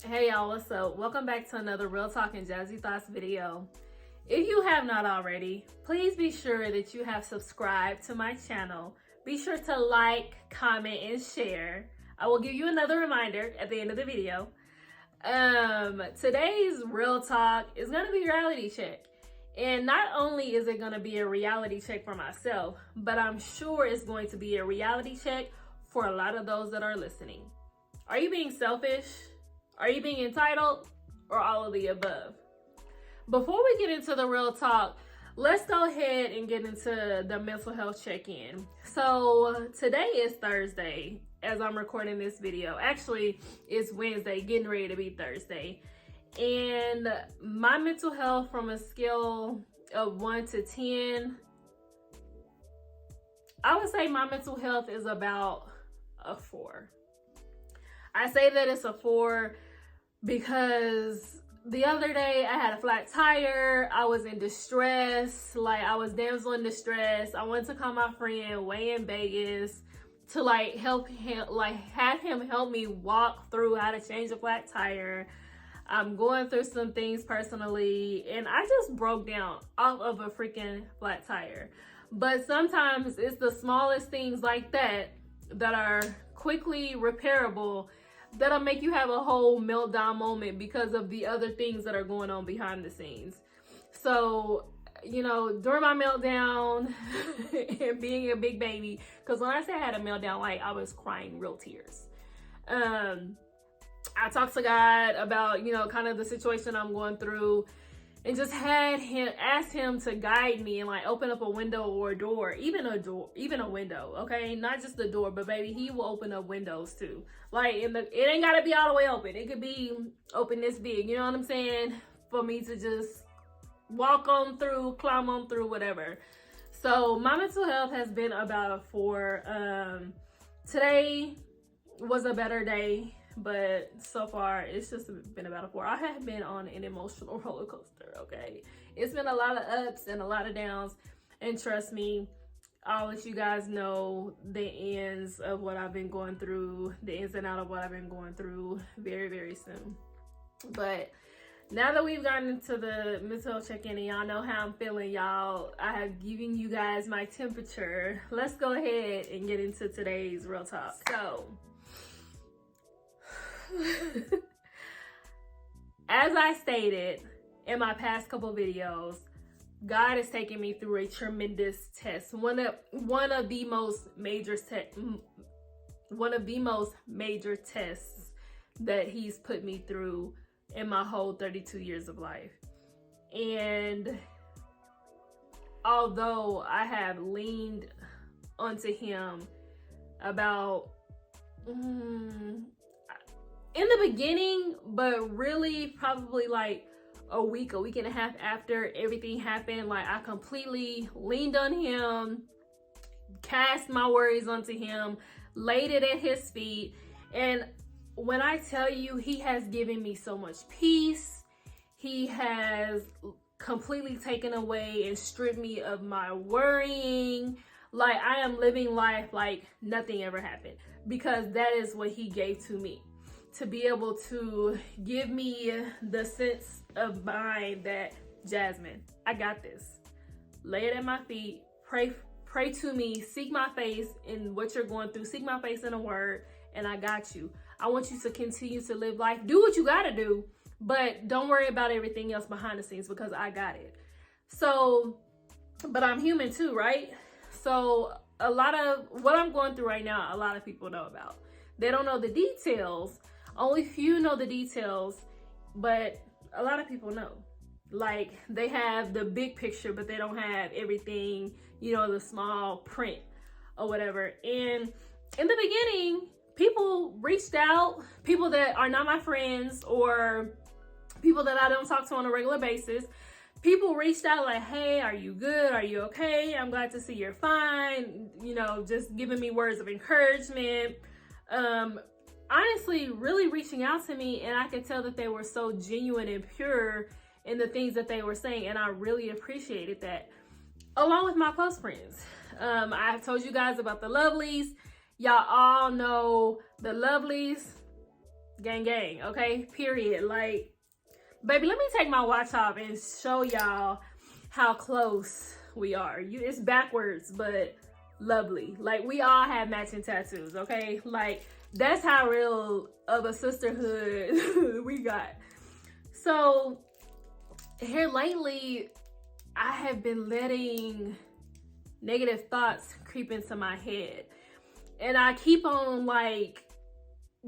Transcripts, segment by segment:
Hey y'all, what's up? Welcome back to another Real Talk and Jazzy Thoughts video. If you have not already, please be sure that you have subscribed to my channel. Be sure to like, comment, and share. I will give you another reminder at the end of the video. Today's Real Talk is going to be a reality check. And not only is it going to be a reality check for myself, but I'm sure it's going to be a reality check for a lot of those that are listening. Are you being selfish? Are you being entitled? Or all of the above? Before we get into the real talk, let's go ahead and get into the mental health check-in. So today is Thursday as I'm recording this video. Actually, it's Wednesday, getting ready to be Thursday. And my mental health from a scale of 1 to 10, I would say my mental health is about a 4. I say that it's a 4 because the other day I had a flat tire. I was in distress. I was damsel in distress. I went to call my friend way in Vegas to help him, have him help me walk through how to change a flat tire. I'm going through some things personally, and I just broke down off of a freaking flat tire. But sometimes it's the smallest things like that that are quickly repairable that'll make you have a whole meltdown moment because of the other things that are going on behind the scenes. So, during my meltdown and being a big baby, because when I say I had a meltdown, I was crying real tears. I talked to God about, kind of the situation I'm going through, and just asked him to guide me and open up a window or a door, even a window, okay? Not just the door, but baby, he will open up windows too. It ain't gotta be all the way open. It could be open this big, you know what I'm saying? For me to just walk on through, climb on through, whatever. So my mental health has been about a 4. Today was a better day, but so far it's just been about a 4. I have been on an emotional roller coaster, okay? It's been a lot of ups and a lot of downs, and trust me, I'll let you guys know the ins of what I've been going through, the ins and out of what I've been going through very, very soon. But now that we've gotten into the mental health check-in and y'all know how I'm feeling, y'all, I have given you guys my temperature. Let's go ahead and get into today's real talk. So, as I stated in my past couple videos, God has taken me through a tremendous test. One of the most major tests that He's put me through in my whole 32 years of life. And although I have leaned onto Him about in the beginning, but really probably a week and a half after everything happened, I completely leaned on Him, cast my worries onto Him, laid it at His feet. And when I tell you, He has given me so much peace. He has completely taken away and stripped me of my worrying. I am living life like nothing ever happened, because that is what He gave to me. To be able to give me the sense of mind that, Jasmine, I got this. Lay it at my feet. Pray to me. Seek my face in what you're going through. Seek my face in a word, and I got you. I want you to continue to live life. Do what you gotta do, but don't worry about everything else behind the scenes, because I got it. So, but I'm human too, right? So a lot of what I'm going through right now, a lot of people know about. They don't know the details. Only few know the details, but a lot of people know. They have the big picture, but they don't have everything, the small print or whatever. And in the beginning, people reached out, people that are not my friends or people that I don't talk to on a regular basis. People reached out hey, are you good? Are you okay? I'm glad to see you're fine. Just giving me words of encouragement. Honestly, really reaching out to me, and I could tell that they were so genuine and pure in the things that they were saying, and I really appreciated that, along with my close friends. I've told you guys about the lovelies. Y'all all know the lovelies. Gang, gang. Okay, period. Like, baby, let me take my watch off and show y'all how close we are. It's backwards, but lovely. Like, we all have matching tattoos, okay? Like, that's how real of a sisterhood we got. So, here lately, I have been letting negative thoughts creep into my head. And I keep on, like,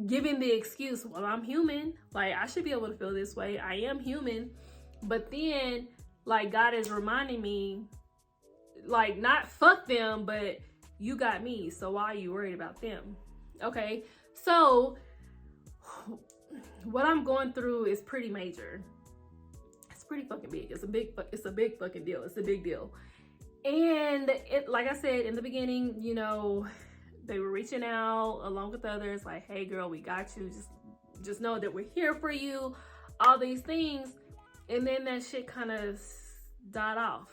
giving the excuse, well, I'm human. Like, I should be able to feel this way. I am human. But then, like, God is reminding me, like, not fuck them, but you got me. So why are you worried about them? Okay. So what I'm going through is pretty major. It's pretty fucking big. It's a big fucking deal. It's a big deal. And it, like I said in the beginning, you know, they were reaching out along with others, like, hey girl, we got you. Just know that we're here for you. All these things. And then that shit kind of died off.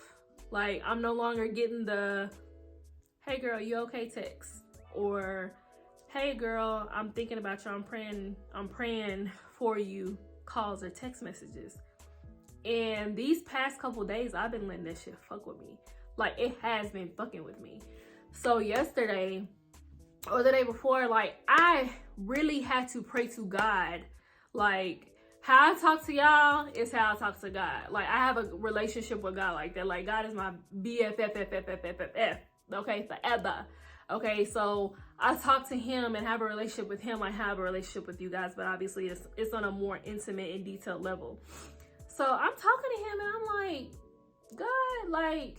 Like, I'm no longer getting the, hey girl, you okay text, or hey girl, I'm thinking about you, I'm praying for you calls or text messages. And these past couple days, I've been letting this shit fuck with me. Like, it has been fucking with me. So yesterday or the day before, like, I really had to pray to God. Like, how I talk to y'all is how I talk to God. Like, I have a relationship with God like that. Like, God is my BFF, okay, forever. Okay, so I talk to him and have a relationship with him. I have a relationship with you guys, but obviously it's on a more intimate and detailed level. So I'm talking to him and I'm like, God, like,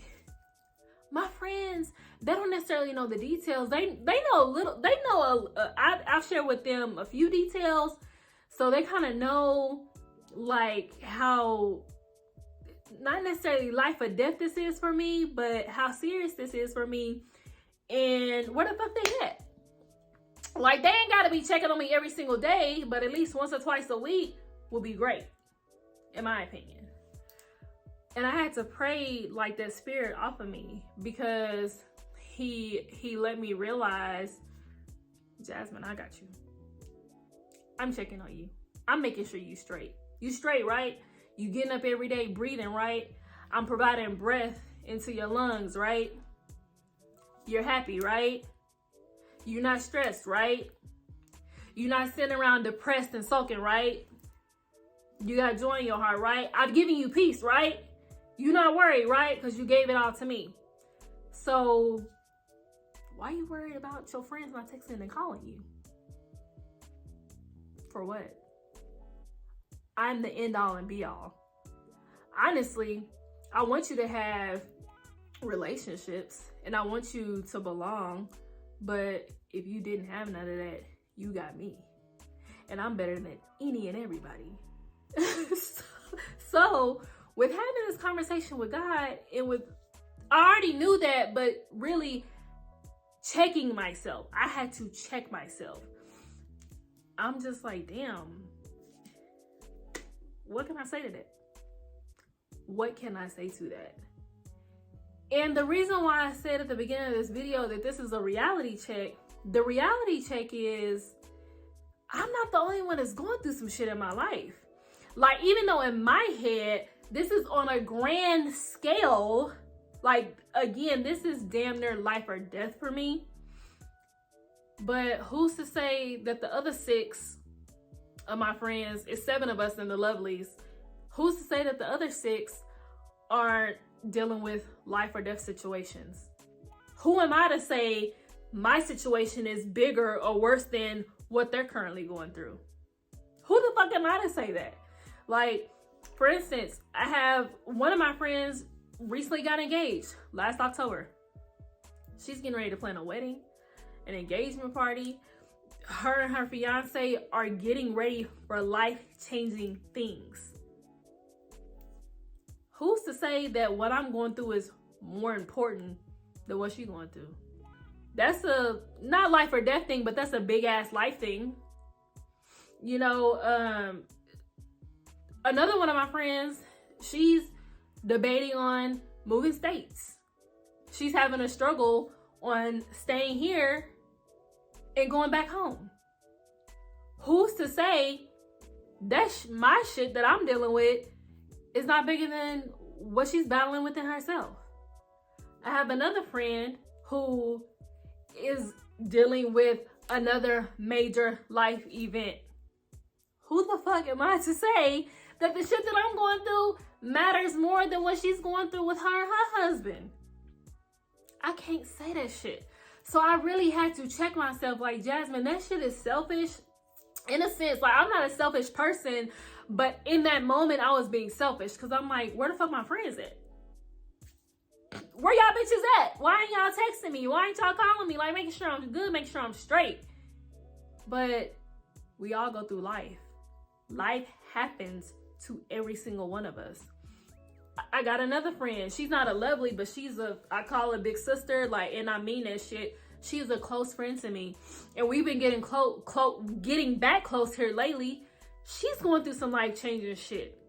my friends, they don't necessarily know the details. They know a little, they know, I've shared with them a few details. So they kind of know, like, how, not necessarily life or death this is for me, but how serious this is for me. And where the fuck they at? Like, they ain't got to be checking on me every single day, but at least once or twice a week would be great, in my opinion. And I had to pray, like, that spirit off of me, because he let me realize, Jasmine, I got you. I'm checking on you. I'm making sure you straight. You straight, right? You getting up every day, breathing, right? I'm providing breath into your lungs, right? You're happy, right? You're not stressed, right? You're not sitting around depressed and sulking, right? You got joy in your heart, right? I've given you peace, right? You're not worried, right? Because you gave it all to me. So why are you worried about your friends not texting and calling you? For what? I'm the end all and be all. Honestly, I want you to have relationships and I want you to belong. But if you didn't have none of that, you got me. And I'm better than any and everybody. So with having this conversation with God, I already knew that, but really checking myself. I had to check myself. I'm just like, damn, what can I say to that? What can I say to that? And the reason why I said at the beginning of this video that this is a reality check, the reality check is I'm not the only one that's going through some shit in my life. Like, even though in my head, this is on a grand scale, like, again, this is damn near life or death for me. But who's to say that the other 6 of my friends, it's 7 of us in the lovelies, who's to say that the other 6 aren't dealing with life or death situations? Who am I to say my situation is bigger or worse than what they're currently going through? Who the fuck am I to say that? Like, for instance, I have one of my friends recently got engaged last October. She's getting ready to plan a wedding, an engagement party. Her and her fiance are getting ready for life-changing things. Who's to say that what I'm going through is more important than what she's going through? That's a, not life or death thing, but that's a big ass life thing. You know, another one of my friends, she's debating on moving states. She's having a struggle on staying here and going back home. who's to say that my shit that I'm dealing with is not bigger than what she's battling within herself? I have another friend who is dealing with another major life event. Who the fuck am I to say that the shit that I'm going through matters more than what she's going through with her and her husband? I can't say that shit. So I really had to check myself, like, Jasmine, that shit is selfish. In a sense, like, I'm not a selfish person, but in that moment, I was being selfish because I'm like, where the fuck my friends at? Where y'all bitches at? Why ain't y'all texting me? Why ain't y'all calling me? Like, making sure I'm good, making sure I'm straight. But we all go through life. Life happens to every single one of us. I got another friend. She's not a lovely, but I call her big sister, like, and I mean that shit. She's a close friend to me. And we've been getting getting back close here lately. She's going through some life-changing shit.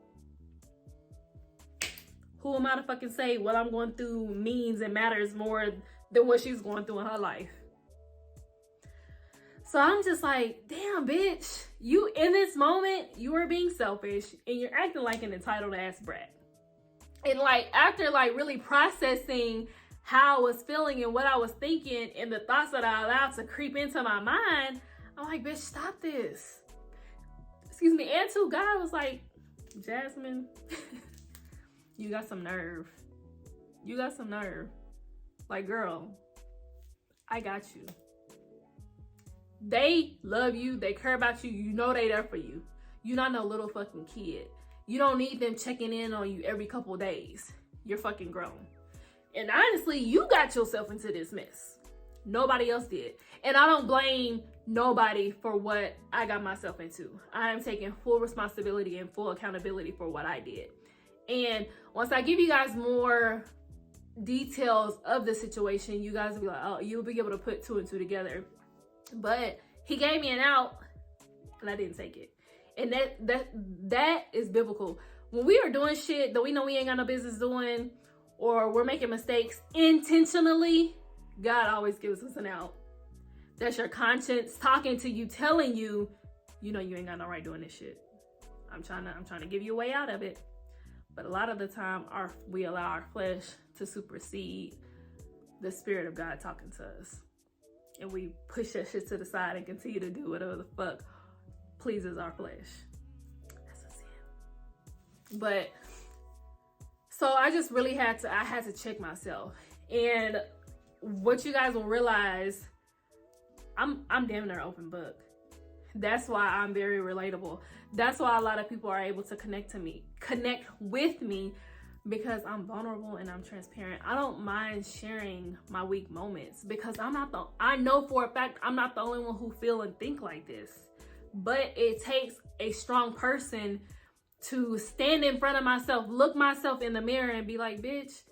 Who am I to fucking say what I'm going through means and matters more than what she's going through in her life? So I'm just like, damn, bitch. You, in this moment, you are being selfish and you're acting like an entitled ass brat. And like, after like really processing how I was feeling and what I was thinking and the thoughts that I allowed to creep into my mind, I'm like, bitch, stop this. Excuse me. And too, God was like, Jasmine, you got some nerve. You got some nerve. Like, girl, I got you. They love you. They care about you. You know they there for you. You're not no little fucking kid. You don't need them checking in on you every couple days. You're fucking grown. And honestly, you got yourself into this mess. Nobody else did. And I don't blame nobody for what I got myself into. I am taking full responsibility and full accountability for what I did. And once I give you guys more details of the situation, you guys will be like, oh, you'll be able to put two and two together. But he gave me an out and I didn't take it. And that is biblical. When we are doing shit that we know we ain't got no business doing, or we're making mistakes intentionally, God always gives us an out. That's your conscience talking to you, telling you, you know you ain't got no right doing this shit. I'm trying to give you a way out of it. But a lot of the time, we allow our flesh to supersede the Spirit of God talking to us. And we push that shit to the side and continue to do whatever the fuck pleases our flesh. That's a sin. But so I just really had to check myself. And what you guys will realize, I'm damn near open book. That's why I'm very relatable. That's why a lot of people are able to connect with me, because I'm vulnerable and I'm transparent. I don't mind sharing my weak moments because I know for a fact I'm not the only one who feel and think like this. But it takes a strong person to stand in front of myself, look myself in the mirror and be like, bitch,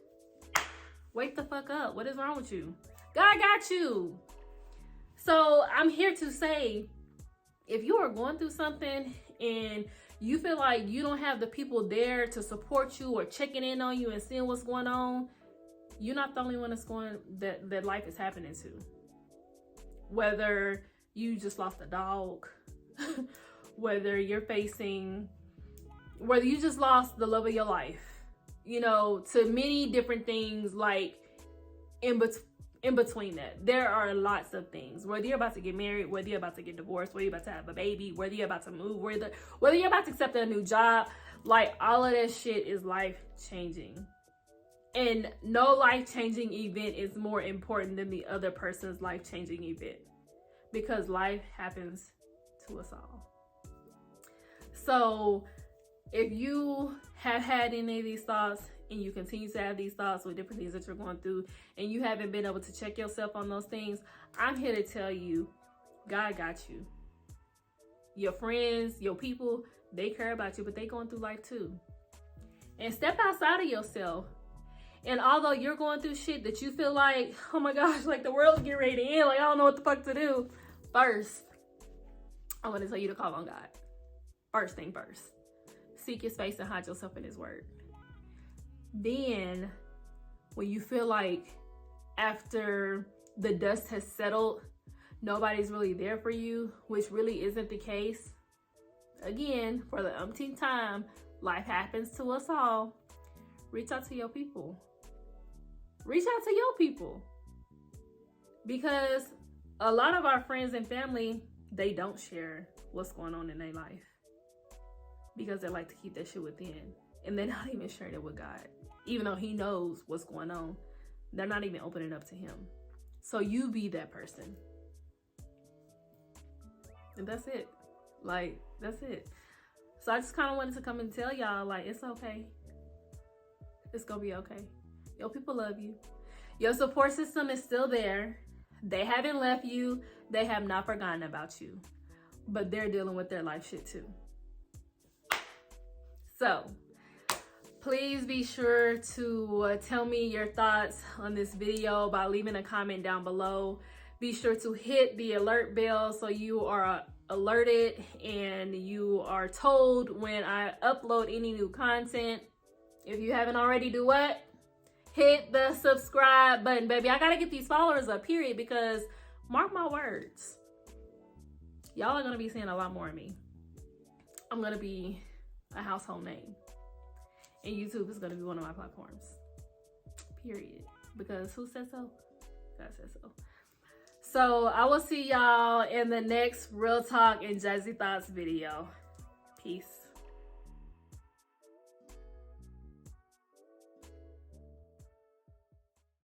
wake the fuck up. What is wrong with you? God got you. So I'm here to say, if you are going through something and you feel like you don't have the people there to support you or checking in on you and seeing what's going on, you're not the only one that life is happening to. Whether you just lost a dog, whether you just lost the love of your life, to many different things, like in between that, there are lots of things. Whether you're about to get married, whether you're about to get divorced, whether you're about to have a baby, whether you're about to move, whether you're about to accept a new job, like all of that shit is life-changing. And no life-changing event is more important than the other person's life-changing event, because life happens to us all. So if you have had any of these thoughts and you continue to have these thoughts with different things that you're going through and you haven't been able to check yourself on those things, I'm here to tell you, God got you. Your friends, your people, they care about you, but they going through life too. And step outside of yourself. And although you're going through shit that you feel like, oh my gosh, like the world's getting ready to end, like I don't know what the fuck to do. First, I want to tell you to call on God. First thing first. Seek his face and hide yourself in his word. Then, when you feel like after the dust has settled, nobody's really there for you, which really isn't the case. Again, for the umpteenth time, life happens to us all. Reach out to your people. Reach out to your people. Because a lot of our friends and family, they don't share what's going on in their life. Because they like to keep that shit within. And they're not even sharing it with God. Even though he knows what's going on, they're not even opening up to him. So you be that person. And that's it. Like, that's it. So I just kind of wanted to come and tell y'all, like, it's okay. It's gonna be okay. Your people love you. Your support system is still there. They haven't left you. They have not forgotten about you. But they're dealing with their life shit too. So, please be sure to tell me your thoughts on this video by leaving a comment down below. Be sure to hit the alert bell so you are alerted and you are told when I upload any new content. If you haven't already, do what? Hit the subscribe button, baby. I gotta get these followers up, period, because mark my words, y'all are gonna be seeing a lot more of me. I'm gonna be a household name. And YouTube is gonna be one of my platforms. Period. Because who said so? God said so. So I will see y'all in the next Real Talk and Jazzy Thoughts video. Peace.